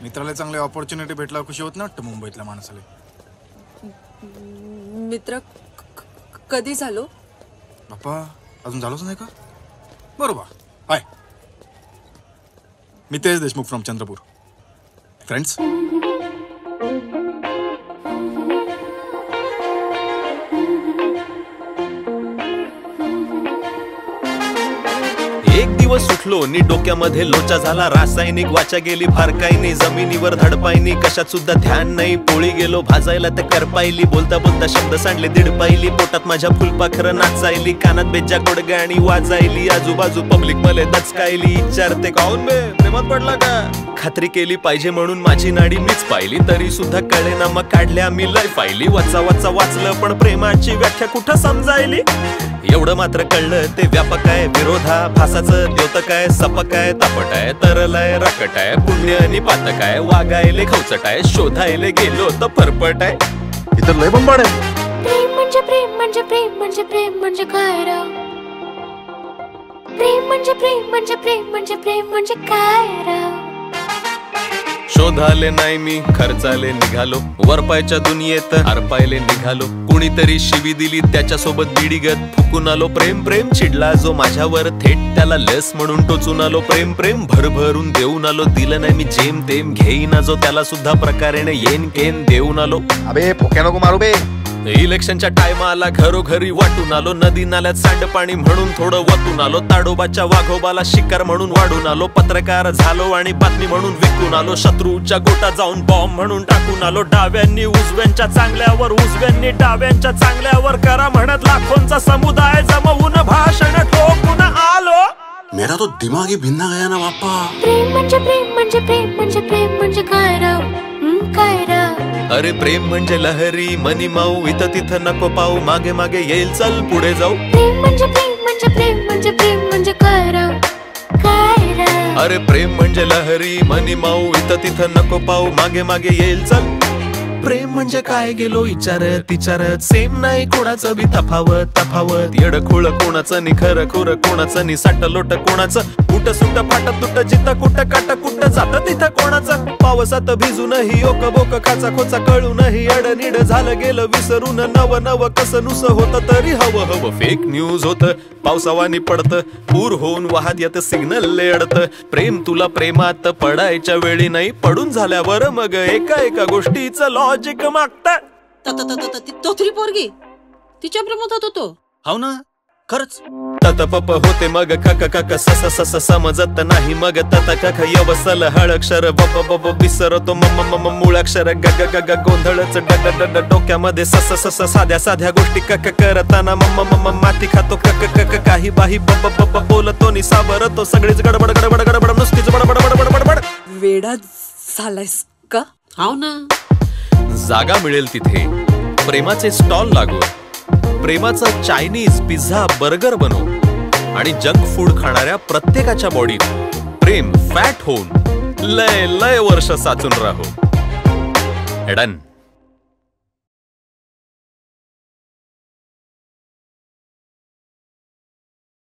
मित्राला चांगली ऑपॉर्च्युनिटी भेटला खुशी होत ना वाटतं मुंबईतल्या माणसाला. मित्र कधी झालो बाप्पा? अजून झालोच नाही का? बरोबर. हाय, मी तेज देशमुख फ्रॉम चंद्रपूर. फ्रेंड्स, एक दिवस उठलो नी डोक्यामध्ये लोचा झाला. रासायनिक वाचा गेली फार काही नाही. जमिनीवर धडपायनी कशात सुद्धा ध्यान नाही. पोळी गेलो भाजायला तर करपायली. बोलता बोलता शब्द सांडले दीड पायली. पोटात माझ्या फुलपाखरं नाचायली. कानात बेज्जा गोडगाणी वाजायली. आजूबाजू पब्लिक मले दचकायली. विचारते काऊन बे प्रेमात पडला का? खात्री केली पाहिजे म्हणून माझी नाडी मीच पाहिली. तरी सुद्धा कळेना मग काढल्या मी लय फायली. वाचा वाचा वाचलं पण प्रेमाची व्याख्या कुठं समजायली. एवढं मात्र कळलं ते व्यापक आहे. विरोधाभासाचं द्योतक आहे. सपक आहे, तापट आहे, तरल आहे, रकट आहे, पुण्य आणि पातक आहे. वागायले खवचट आहे, शोधायले गेलो तर फरफट आहे. इतर लय बंबाड आहे. प्रेम म्हणजे प्रेम म्हणजे प्रेम म्हणजे प्रेम म्हणजे काय राव? प्रेम म्हणजे प्रेम म्हणजे प्रेम म्हणजे प्रेम म्हणजे काय राव? शोधाले नाही मी खर्चाले निघालो. वरपायच्या दुनियेत हरपायले निघालो. कुणीतरी शिवी दिली त्याच्यासोबत बिडीगत फुकून आलो. प्रेम प्रेम चिडला जो माझ्यावर थेट त्याला लस म्हणून टोचून आलो. प्रेम प्रेम भरभरून देऊन आलो. दिलं नाही मी जेम तेम घेईना जो त्याला सुद्धा प्रकारेने येन केन देऊन आलो. अबे पोक्या नको मारू बे. इलेक्शनच्या टायमाला घरोघरी वाटून आलो. नदी नाल्यात सांडपाणी म्हणून थोडं वतून आलो. ताडोबाच्या वाघोबाला शिकार म्हणून वाढून आलो. पत्रकार झालो आणि बातमी म्हणून विकून आलो. शत्रूच्या गोटा जाऊन बॉम्ब म्हणून टाकून आलो. डाव्यांनी उजव्यांच्या चांगल्यावर, उजव्यांनी डाव्यांच्या चांगल्यावर करा म्हणत लाखोंचा समुदाय जमवून भाषण ठोकून आलो. मेरा तो दिमाग ही भिन्ना गया ना बाप्पा. प्रेम म्हणजे प्रेम म्हणजे प्रेम म्हणजे प्रेम म्हणजे काय राव? काय राव? अरे प्रेम म्हणजे लहरी मनी माऊ. इथं तिथं नको पाऊ. मागे मागे येईल चल पुढे जाऊ. प्रेम म्हणजे प्रेम म्हणजे प्रेम म्हणजे प्रेम म्हणजे काय राव? काय राव? अरे प्रेम म्हणजे लहरी मनी माऊ. इथं तिथं नको पाऊ. मागे मागे येईल चल. प्रेम म्हणजे काय गेलो विचारत विचारत. सेम नाही कोणाचं बी तफावत तफावत. येड खोळ कोणाचं नि खरं खोर कोणाचं नि साठ लोट कोणाचं. कुठ सुट फाट तुट जिथं कुठं काट कुठं जात तिथं कोणाचं. पावसात भिजूनही ओक बोक खाचा खोचा कळूनही अड निड झालं गेलं विसरून. नव नव कसं नुस होतं तरी हवं हवं. फेक न्यूज होतं पावसावानी पडतं. पूर होऊन वाहत येत सिग्नल लेडत. प्रेम तुला प्रेमात पडायच्या वेळी नाही. पडून झाल्यावर मग एका एका गोष्टीचं लॉजिक मागतात. तोथरी पोरगी तिच्या प्रेमात होतो तो. हाव ना खरंच. तत पप होते मग कक कक सस सस समजत नाही मग तत कक यवसल हळक्षर बब बब विसरतो मम मम मूळाक्षर ग ग ग गोंधळच ड ड ड डोक्यामध्ये सस सस साध्या साध्या गोष्टी कक करताना मम मम माती खातो कक कक काही बाही बब बब बोलतो नि सावरतो. सगळीच गडबड गडबड गडबड नुसतीच बडबड बडबड बडबड. वेडा झालायस का? हाव ना. जागा मिळेल तिथे प्रेमाचे स्टॉल लागू. प्रेमाचा चायनीज पिझ्झा बर्गर बनवू. आणि जंक फूड खाणाऱ्या प्रत्येकाच्या बॉडीत प्रेम फॅट होऊन लय लय वर्ष साचून राहू. डन.